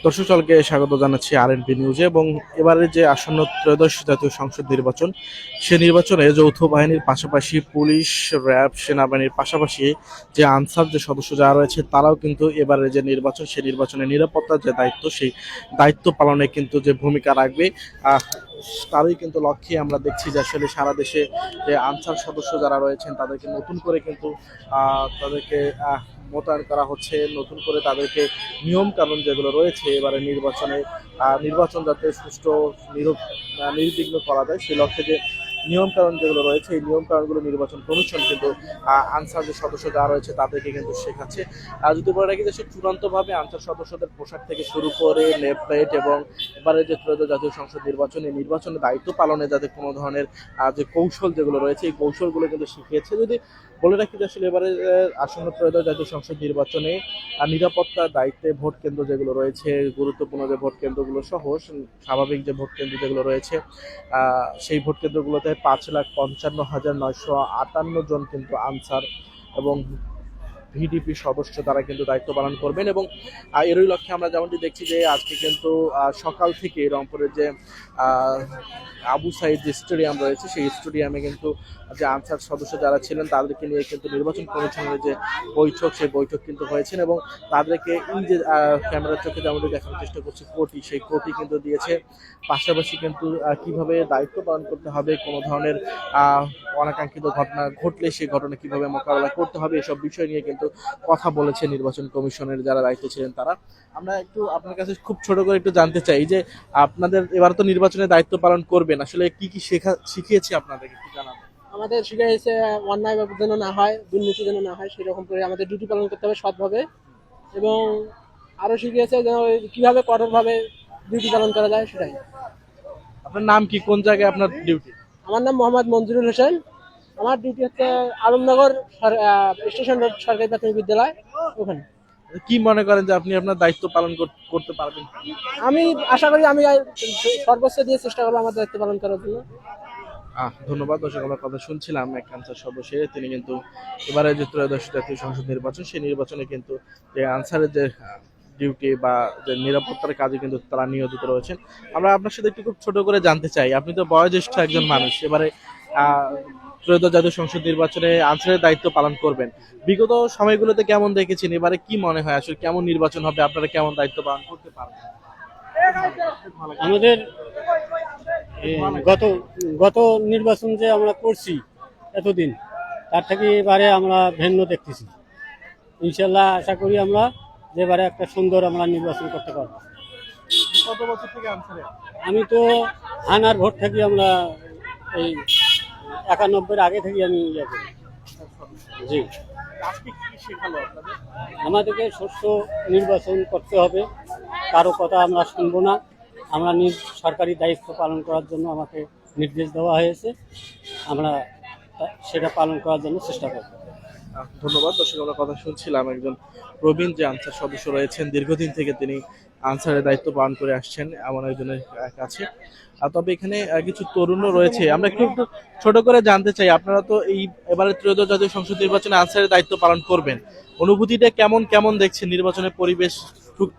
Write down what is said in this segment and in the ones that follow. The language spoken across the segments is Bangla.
দর্শক সকলকে স্বাগত জানাচ্ছি আরএনপি নিউজে। এবং এবারে যে আসন্ন ত্রয়োদশ জাতীয় সংসদ নির্বাচন, সে নির্বাচনে যৌথ বাহিনীর পাশাপাশি পুলিশ, র্যাব, সেনাবাহিনীর পাশাপাশি যে আনসার যে সদস্য যারা রয়েছে তারাও কিন্তু এবারে যে নির্বাচন, সেই নির্বাচনে নিরাপত্তার যে দায়িত্ব, সেই দায়িত্ব পালনে কিন্তু যে ভূমিকা রাখবে, আহ, তারই কিন্তু লক্ষ্যে আমরা দেখছি যে আসলে সারা দেশে যে আনসার সদস্য যারা রয়েছেন তাদেরকে নতুন করে কিন্তু তাদেরকে মোতায়েন করা হচ্ছে। নতুন করে তাদেরকে নিয়ম কানুন যেগুলো রয়েছে এবারে নির্বাচনে, নির্বাচন যাতে সুষ্ঠু নির্বিঘ্ন করা যায় সেই লক্ষ্যে যে নিয়ম কানুন যেগুলো রয়েছে এই নিয়ম কানুনগুলো নির্বাচন কমিশন কিন্তু আনসার যে সদস্য যারা রয়েছে তাদেরকে কিন্তু শেখাচ্ছে। যদি বলে রাখি যে চূড়ান্তভাবে আনসার সদস্যদের পোশাক থেকে শুরু করে নেপ প্লেট এবং এবারে যে ত্রয়োদশ জাতীয় সংসদ নির্বাচন, এই নির্বাচনের দায়িত্ব পালনে যাতে কোনো ধরনের যে কৌশল যেগুলো রয়েছে এই কৌশলগুলো কিন্তু শিখিয়েছে। যদি বলে রাখি যে আসলে এবারে আসন্ন ত্রয়োদশ জাতীয় সংসদ নির্বাচনে নিরাপত্তার দায়িত্বে ভোট কেন্দ্র যেগুলো রয়েছে, গুরুত্বপূর্ণ যে ভোট কেন্দ্রগুলো সহ স্বাভাবিক যে ভোট কেন্দ্র যেগুলো রয়েছে, সেই ভোট কেন্দ্রগুলোতে 5,55,958 জন কিন্তু আনসার এবং ভিডিপি সদস্য তারা কিন্তু দায়িত্ব পালন করবেন। এবং এরই লক্ষ্যে আমরা যেমনটি দেখছি যে আজকে কিন্তু সকাল থেকে রংপুরের যে আবু সাইদ যে স্টেডিয়াম রয়েছে সেই স্টেডিয়ামে কিন্তু যে আনসার সদস্য যারা ছিলেন তাদেরকে নিয়ে কিন্তু নির্বাচন কমিশনের যে বৈঠক, সেই বৈঠক কিন্তু হয়েছেন এবং তাদেরকে এই যে ক্যামেরার চোখে যেমনটি দেখানোর চেষ্টা করছে কোটি, সেই কোটি কিন্তু দিয়েছে। পাশাপাশি কিন্তু কিভাবে দায়িত্ব পালন করতে হবে, কোনো ধরনের অনাকাঙ্ক্ষিত ঘটনা ঘটলে সেই ঘটনা কিভাবে মোকাবেলা করতে হবে, এসব বিষয় নিয়ে কিন্তু কথা বলেছে নির্বাচন কমিশনের যারা দায়িত্ব ছিলেন তারা। আমরা একটু আপনার কাছে খুব ছোট করে একটু জানতে চাই যে আপনাদের এবার তো নির্বাচনের দায়িত্ব পালন করবেন, আসলে কি কি শিখিয়েছে আপনাদেরকে একটু জানাবেন? আমাদের শিখাইছে অন্যায় যেন না হয়, দুর্নীতি যেন না হয়, সেরকম করে আমাদের ডিউটি পালন করতে হবে সৎভাবে। এবং আরো শিখিয়েছে যেন কিভাবে কঠোরভাবে ডিউটি পালন করা যায় সেটাই। আপনার নাম কি, কোন জায়গায় আপনার ডিউটি? আমার নাম মোহাম্মদ মঞ্জুরুল হোসেন। আমার ডিউটি হচ্ছে আলমনগর স্টেশন রোড সরকারি প্রাথমিক বিদ্যালয়, ওখানে। কি মনে করেন যে আপনি আপনার দায়িত্ব পালন করতে পারবেন? আমি আশা করি আমি সর্বোচ্চ দিয়ে চেষ্টা করবো আমার দায়িত্ব পালন করার জন্য। ধন্যবাদ। দর্শক, আমরা কথা শুনছিলাম এক আনসার সদস্য, তিনি কিন্তু এবারে যে ত্রয়োদশ জাতীয় সংসদ নির্বাচন, সেই নির্বাচনে কিন্তু যে আনসারের যে ডিউটি বা যে নিরাপত্তার কাজে কিন্তু তারা নিয়োজিত রয়েছেন। আমরা আপনার সাথে একটু খুব ছোট করে জানতে চাই, আপনি তো বয়োজ্যেষ্ঠ একজন মানুষ, এবারে ত্রয়োদশ জাতীয় সংসদ নির্বাচনে আনসারের দায়িত্ব পালন করবেন। বিগত সময়গুলোতে কেমন দেখেছেন, এবারে কি মনে হয় আসলে কেমন নির্বাচন হবে, আপনারা কেমন দায়িত্ব পালন করতে পারবেন? আমাদের গত গত নির্বাচন যে আমরা করছি এতদিন, তার থেকে এবারে আমরা ভিন্ন দেখতেছি। ইনশাল্লাহ আশা করি আমরা যে এবারে একটা সুন্দর আমরা নির্বাচন করতে পারবো। কত বছর থেকে আনসারে? আমি তো আনার ভোট থেকে আমরা এই 91 আগে থেকে আমি ইয়ে করি। জি, আজকে কি শেখালো আপনাদের? আমাদেরকে সুষ্ঠ নির্বাচন করতে হবে, কারো কথা আমরা শুনবো না। আমরা নিজ সরকারি দায়িত্ব পালন করার জন্য আমাকে নির্দেশ দেওয়া হয়েছে, আমরা সেটা পালন করার জন্য চেষ্টা করব। ধন্যবাদ। দর্শক, আমরা কথা শুনছিলাম একজন প্রবীণ যে আনসার সদস্য রয়েছেন, দীর্ঘদিন থেকে তিনি আনসারের দায়িত্ব পালন করে আসছেন এমন একজনের কাছে। তবে এখানে কিছু তরুণও রয়েছে, আমরা একটু একটু ছোট করে জানতে চাই, আপনারা তো এই এবারে ত্রয়োদশ জাতীয় সংসদ নির্বাচনে আনসারের দায়িত্ব পালন করবেন, অনুভূতিটা কেমন কেমন দেখছেন? নির্বাচনের পরিবেশ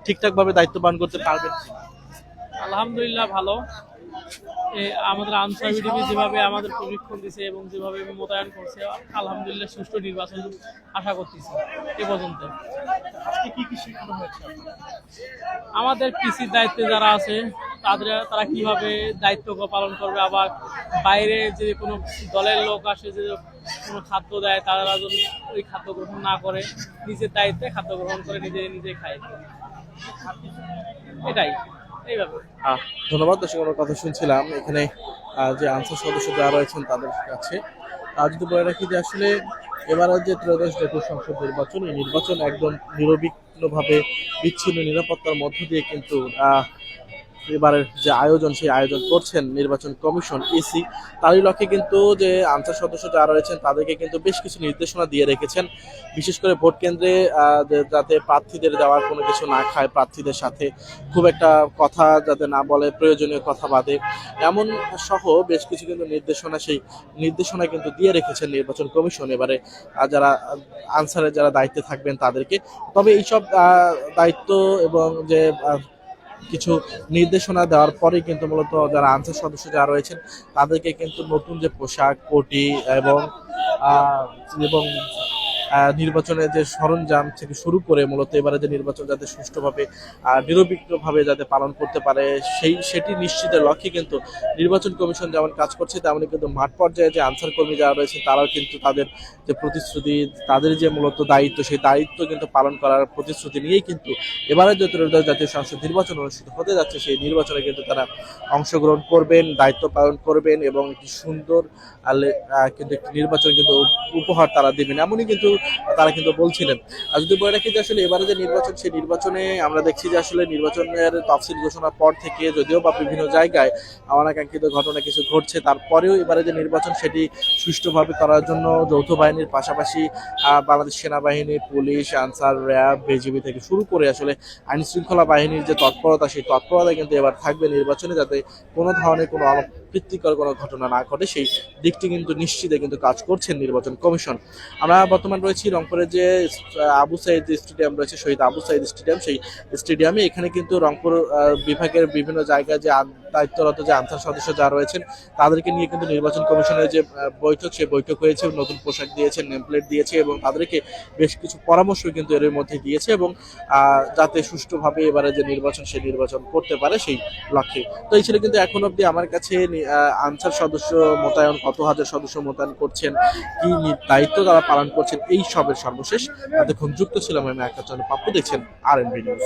ঠিকঠাক ভাবে দায়িত্ব পালন করতে পারবেন? আলহামদুলিল্লাহ ভালো। আমাদের আনসার বিডিপি যেভাবে আমাদের প্রশিক্ষণ দিচ্ছে এবং যেভাবে মোতায়েন করছে, আলহামদুলিল্লাহ সুষ্ঠু নির্বাচন আশা করতেছি এ পর্যন্ত। আজকে কি কি শেখানো হয়েছে? আমাদের পিসির দায়িত্বে যারা আছে তারা কিভাবে দায়িত্ব পালন করবে, আবার বাইরে যে কোনো দলের লোক আসে যে কোনো খাদ্য দেয় তারা যেন ওই খাদ্য গ্রহণ না করে, নিজের দায়িত্বে খাদ্য গ্রহণ করে নিজে নিজে খায়, এটাই এইভাবে। ধন্যবাদ। দর্শক, আমরা কথা শুনছিলাম এখানে যে আনসার সদস্য যারা রয়েছেন তাদের কাছে। যদি বলে রাখি যে আসলে এবার যে ত্রয়োদশ জাতীয় সংসদ নির্বাচন, এই নির্বাচন একদম নিরবিঘ্নভাবে বিচ্ছিন্ন নিরাপত্তার মধ্য দিয়ে কিন্তু এবারের যে আয়োজন, সেই আয়োজন করছেন নির্বাচন কমিশন ইসি। তারই লক্ষ্যে কিন্তু যে আনসার সদস্য যারা রয়েছেন তাদেরকে কিন্তু বেশ কিছু নির্দেশনা দিয়ে রেখেছেন, বিশেষ করে ভোট কেন্দ্রে যাতে প্রার্থীদের দেওয়ার কোনো কিছু না খায়, প্রার্থীদের সাথে খুব একটা কথা যাতে না বলে, প্রয়োজনীয় কথা বাদে, এমন সহ বেশ কিছু কিন্তু নির্দেশনা, সেই নির্দেশনা কিন্তু দিয়ে রেখেছেন নির্বাচন কমিশন এবারে যারা আনসারের যারা দায়িত্বে থাকবেন তাদেরকে। তবে এইসব দায়িত্ব এবং যে কিছু নির্দেশনা দেওয়ার পরেই কিন্তু মূলত যারা আনসার সদস্য যারা রয়েছেন তাদেরকে কিন্তু নতুন যে পোশাক, কোটি এবং আহ, এবং নির্বাচনের যে সরঞ্জাম থেকে শুরু করে মূলত এবারে যে নির্বাচন যাতে সুষ্ঠুভাবে নিরবিঘ্নভাবে যাতে পালন করতে পারে সেটি নিশ্চিতের লক্ষ্যে কিন্তু নির্বাচন কমিশন যেমন কাজ করছে তেমনি কিন্তু মাঠ পর্যায়ে যে আনসার কর্মী যারা রয়েছে তারাও কিন্তু তাদের যে প্রতিশ্রুতি, তাদের যে মূলত দায়িত্ব, সেই দায়িত্ব কিন্তু পালন করার প্রতিশ্রুতি নিয়েই কিন্তু এবারে যে ত্রয়োদশ জাতীয় সংসদ নির্বাচন অনুষ্ঠিত হতে যাচ্ছে সেই নির্বাচনে কিন্তু তারা অংশগ্রহণ করবেন, দায়িত্ব পালন করবেন এবং একটি সুন্দর কিন্তু একটি নির্বাচন কিন্তু উপহার তারা দেবেন, এমনই কিন্তু তারা কিন্তু বলছিলেন। আর যদি বলে রাখি যে আসলে এবারে যে নির্বাচন, সেই নির্বাচনে আমরা দেখছি যে আসলে নির্বাচনের তফসিল ঘোষণার পর থেকে যদিও বা বিভিন্ন জায়গায় অনাকাঙ্ক্ষিত ঘটনা কিছু ঘটছে, তারপরেও এবারে যে নির্বাচন সেটি সুষ্ঠুভাবে করার জন্য যৌথ বাহিনীর পাশাপাশি বাংলাদেশ সেনাবাহিনী, পুলিশ, আনসার, র্যাব, বিজিবি থেকে শুরু করে আসলে আইন শৃঙ্খলা বাহিনীর যে তৎপরতা, সেই তৎপরতা কিন্তু এবার থাকবে নির্বাচনে, যাতে কোনো ধরনের কোনো অপ্রীতিকর কোনো ঘটনা না ঘটে সেই দিকটি কিন্তু নিশ্চিতে কিন্তু কাজ করছেন নির্বাচন কমিশন। আমরা বর্তমান রয়েছি রংপুরের যে আবু সাইদ স্টেডিয়াম রয়েছে, শহীদ আবু সাইদ স্টেডিয়াম, সেই স্টেডিয়ামে এখানে কিন্তু রংপুর বিভাগের বিভিন্ন জায়গায় যে দায়িত্বরত যে আনসার সদস্য যারা রয়েছেন তাদেরকে নিয়ে কিন্তু নির্বাচন কমিশনের যে বৈঠক, সেই বৈঠক হয়েছে, নতুন পোশাক দিয়েছে, নেমপ্লেট দিয়েছে এবং তাদেরকে বেশ কিছু পরামর্শ কিন্তু এর মধ্যে দিয়েছে এবং যাতে সুষ্ঠুভাবে এবারে যে নির্বাচন সেই নির্বাচন করতে পারে সেই লক্ষ্যে। তো এই ছিল কিন্তু এখন অবধি আমার কাছে আনসার সদস্য মোতায়েন, কত হাজার সদস্য মোতায়েন করছেন, কি দায়িত্ব তারা পালন করছেন, এই সবের সর্বশেষ। এতক্ষণ যুক্ত ছিলাম আমি আকাশ চন্দ্র পাপ্পু, দেখছেন RNB নিউজ।